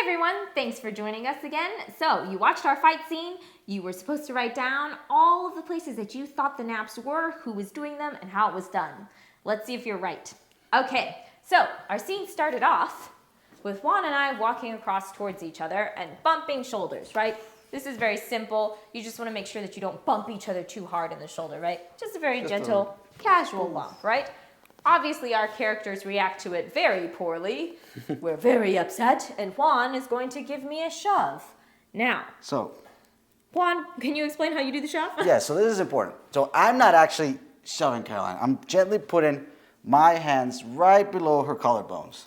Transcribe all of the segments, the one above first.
everyone, thanks for joining us again. So you watched our fight scene. You were supposed to write down all of the places that you thought the naps were, who was doing them, and how it was done. Let's see if you're right. Okay, so our scene started off with Juan and I walking across towards each other and bumping shoulders, right? This is very simple. You just want to make sure that you don't bump each other too hard in the shoulder, right? Just a very gentle, casual bump, right? Obviously, our characters react to it very poorly. We're very upset, and Juan is going to give me a shove. Now, Juan, can you explain how you do the shove? Yeah, so this is important. So I'm not actually shoving Caroline. I'm gently putting my hands right below her collarbones.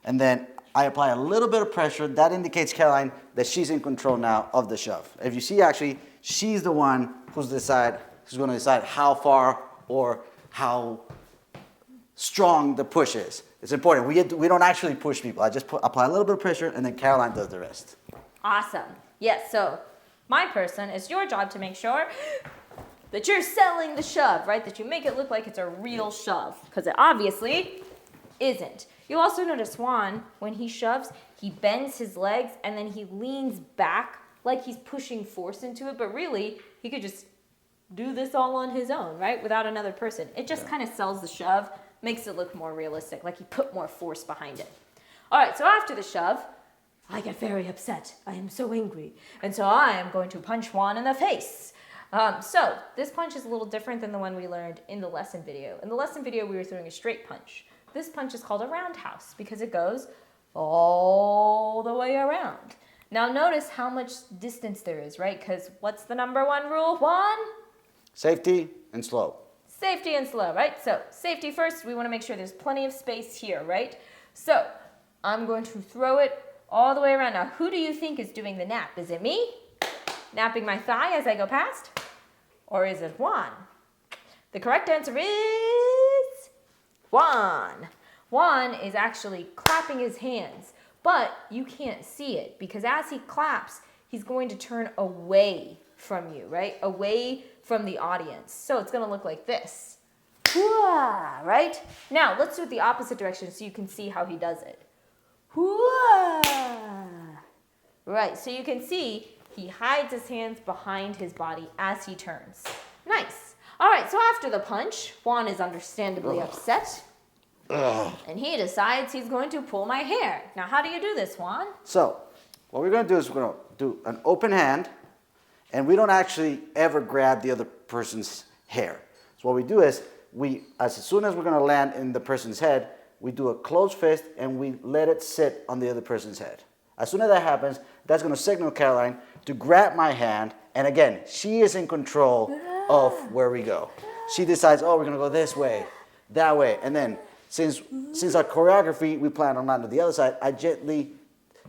And then I apply a little bit of pressure. That indicates Caroline that she's in control now of the shove. If you see, actually, she's the one who's going to decide how far or how strong the push is. It's important. We don't actually push people. I just apply a little bit of pressure, and then Caroline does the rest. Awesome. Yes, so my person, it's your job to make sure that you're selling the shove, right? That you make it look like it's a real shove, because it obviously isn't. You'll also notice Juan, when he shoves, he bends his legs, and then he leans back like he's pushing force into it, but really, he could just do this all on his own, right? Without another person. It just kind of sells the shove, makes it look more realistic, like he put more force behind it. All right, so after the shove, I get very upset. I am so angry. And so I am going to punch Juan in the face. So this punch is a little different than the one we learned in the lesson video. In the lesson video, we were throwing a straight punch. This punch is called a roundhouse because it goes all the way around. Now notice how much distance there is, right? Because what's the number one rule, Juan? Safety and slow. Safety and slow, right? So safety first, we want to make sure there's plenty of space here, right? So I'm going to throw it all the way around. Now, who do you think is doing the nap? Is it me, napping my thigh as I go past? Or is it Juan? The correct answer is Juan. Juan is actually clapping his hands, but you can't see it because as he claps, he's going to turn away from you, right? Away from the audience. So it's going to look like this. Hooah, right? Now, let's do it the opposite direction so you can see how he does it. Hooah. Right, so you can see he hides his hands behind his body as he turns. Nice. All right, so after the punch, Juan is understandably upset. And he decides he's going to pull my hair. Now, how do you do this, Juan? So, what we're going to do is we're going to do an open hand, and we don't actually ever grab the other person's hair. So what we do is, as soon as we're going to land in the person's head, we do a closed fist and we let it sit on the other person's head. As soon as that happens, that's going to signal Caroline to grab my hand, and again, she is in control of where we go. She decides, oh, we're going to go this way, that way, and then since our choreography, we plan on landing to the other side, I gently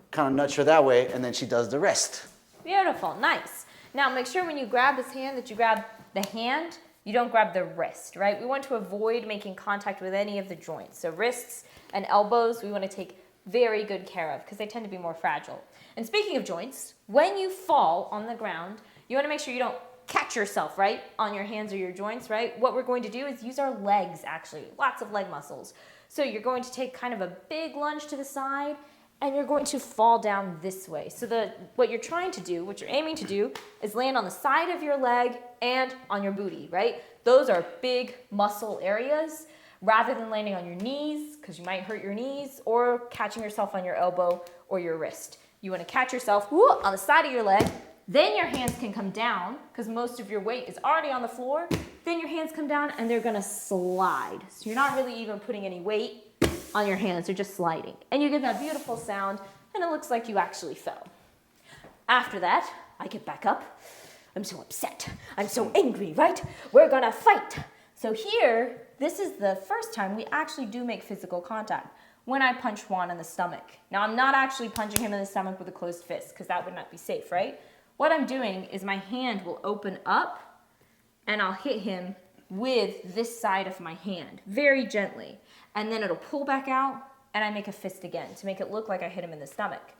kind of nudge her that way, and then she does the rest. Beautiful, nice. Now make sure when you grab his hand that you grab the hand, you don't grab the wrist, right? We want to avoid making contact with any of the joints. So wrists and elbows, we want to take very good care of because they tend to be more fragile. And speaking of joints, when you fall on the ground, you want to make sure you don't catch yourself, right, on your hands or your joints, right? What we're going to do is use our legs, actually, lots of leg muscles. So you're going to take kind of a big lunge to the side, and you're going to fall down this way. So what you're trying to do, what you're aiming to do, is land on the side of your leg and on your booty, right? Those are big muscle areas, rather than landing on your knees, because you might hurt your knees, or catching yourself on your elbow or your wrist. You want to catch yourself on the side of your leg, then your hands can come down, because most of your weight is already on the floor. Then your hands come down, and they're going to slide. So you're not really even putting any weight on your hands, they're just sliding. And you get that beautiful sound, and it looks like you actually fell. After that, I get back up. I'm so upset. I'm so angry, right? We're gonna fight. So here, this is the first time we actually do make physical contact when I punch Juan in the stomach. Now, I'm not actually punching him in the stomach with a closed fist, because that would not be safe, right? What I'm doing is my hand will open up, and I'll hit him with this side of my hand, very gently. And then it'll pull back out, and I make a fist again to make it look like I hit him in the stomach.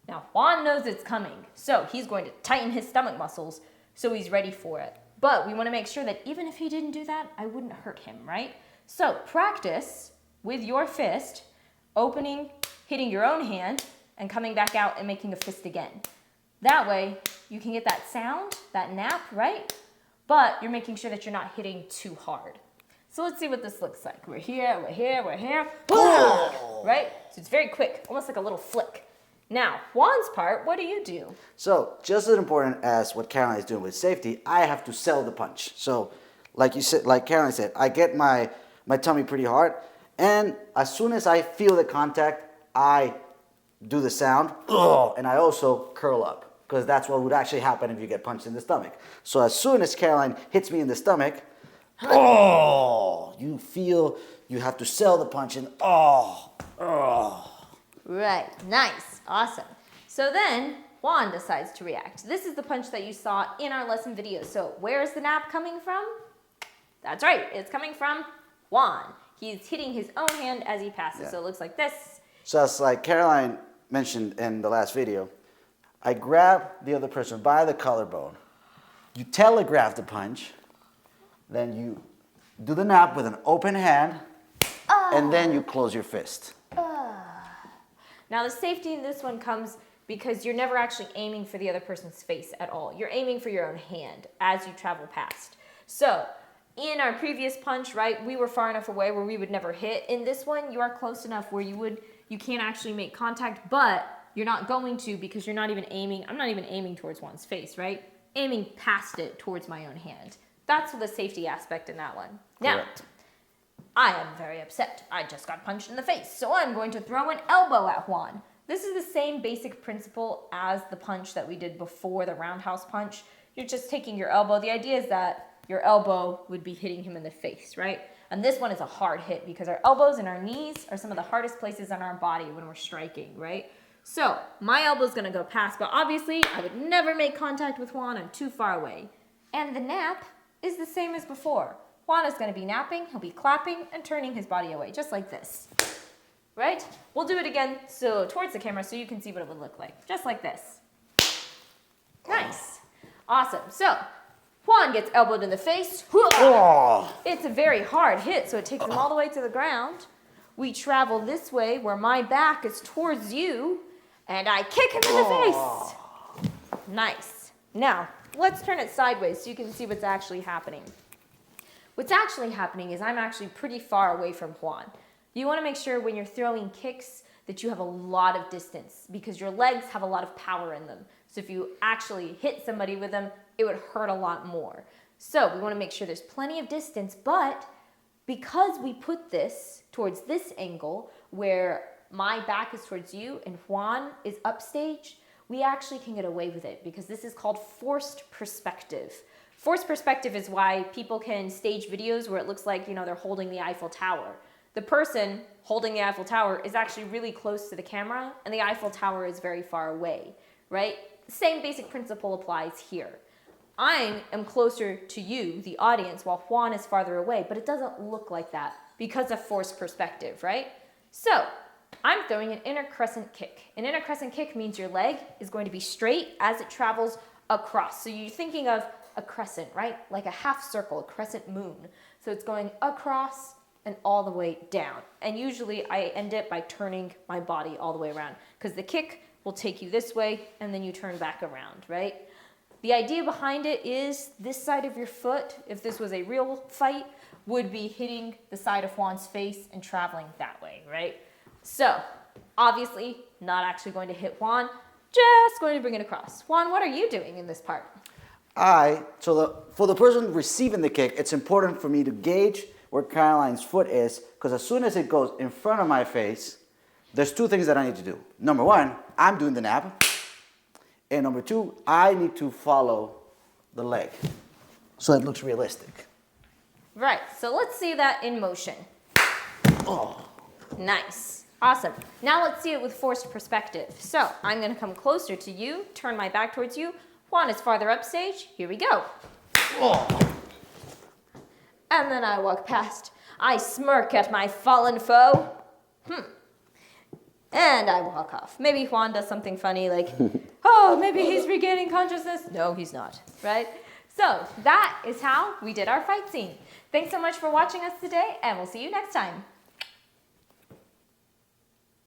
Now, Juan knows it's coming, so he's going to tighten his stomach muscles so he's ready for it. But we want to make sure that even if he didn't do that, I wouldn't hurt him, right? So practice with your fist, opening, hitting your own hand, and coming back out and making a fist again. That way, you can get that sound, that nap, right? But you're making sure that you're not hitting too hard. So let's see what this looks like. We're here, we're here, we're here. Oh. Right? So it's very quick, almost like a little flick. Now, Juan's part, what do you do? So just as important as what Caroline is doing with safety, I have to sell the punch. So like you said, like Caroline said, I get my tummy pretty hard, and as soon as I feel the contact, I do the sound, and I also curl up, because that's what would actually happen if you get punched in the stomach. So as soon as Caroline hits me in the stomach, you feel you have to sell the punch, and Right, nice, awesome. So then Juan decides to react. This is the punch that you saw in our lesson video. So where is the nap coming from? That's right, it's coming from Juan. He's hitting his own hand as he passes. Yeah. So it looks like this. So it's like Caroline mentioned in the last video, I grab the other person by the collarbone, you telegraph the punch, then you do the nap with an open hand, and then you close your fist. Now the safety in this one comes because you're never actually aiming for the other person's face at all. You're aiming for your own hand as you travel past. So in our previous punch, right, we were far enough away where we would never hit. In this one, you are close enough where you can't actually make contact, but you're not going to because you're not even aiming. I'm not even aiming towards one's face, right? Aiming past it towards my own hand. That's the safety aspect in that one. Now, Correct. I am very upset. I just got punched in the face, so I'm going to throw an elbow at Juan. This is the same basic principle as the punch that we did before, the roundhouse punch. You're just taking your elbow. The idea is that your elbow would be hitting him in the face, right? And this one is a hard hit because our elbows and our knees are some of the hardest places on our body when we're striking, right? So my elbow's gonna go past, but obviously I would never make contact with Juan. I'm too far away. And the nap is the same as before. Juan is gonna be napping, he'll be clapping and turning his body away, just like this, right? We'll do it again, so towards the camera so you can see what it would look like, just like this. Nice, awesome. So Juan gets elbowed in the face. It's a very hard hit, so it takes him all the way to the ground. We travel this way where my back is towards you, and I kick him in the face. Nice. Now, let's turn it sideways so you can see what's actually happening. What's actually happening is I'm actually pretty far away from Juan. You want to make sure when you're throwing kicks that you have a lot of distance because your legs have a lot of power in them. So if you actually hit somebody with them, it would hurt a lot more. So we want to make sure there's plenty of distance, but because we put this towards this angle where my back is towards you and Juan is upstage, we actually can get away with it because this is called forced perspective. Forced perspective is why people can stage videos where it looks like, they're holding the Eiffel Tower. The person holding the Eiffel Tower is actually really close to the camera and the Eiffel Tower is very far away, right? Same basic principle applies here. I am closer to you, the audience, while Juan is farther away, but it doesn't look like that because of forced perspective, right? So I'm throwing an inner crescent kick. An inner crescent kick means your leg is going to be straight as it travels across. So you're thinking of a crescent, right? Like a half circle, a crescent moon. So it's going across and all the way down. And usually I end it by turning my body all the way around because the kick will take you this way and then you turn back around, right? The idea behind it is this side of your foot, if this was a real fight, would be hitting the side of Juan's face and traveling that way, right? So, obviously, not actually going to hit Juan, just going to bring it across. Juan, what are you doing in this part? For the person receiving the kick, it's important for me to gauge where Caroline's foot is, because as soon as it goes in front of my face, there's two things that I need to do. Number one, I'm doing the nap. And number two, I need to follow the leg so it looks realistic. Right, so let's see that in motion. Oh. Nice, awesome. Now let's see it with forced perspective. So I'm gonna come closer to you, turn my back towards you. Juan is farther upstage, here we go. Oh. And then I walk past. I smirk at my fallen foe. And I walk off. Maybe Juan does something funny like, oh, maybe he's regaining consciousness. No, he's not, right? So that is how we did our fight scene. Thanks so much for watching us today, and we'll see you next time.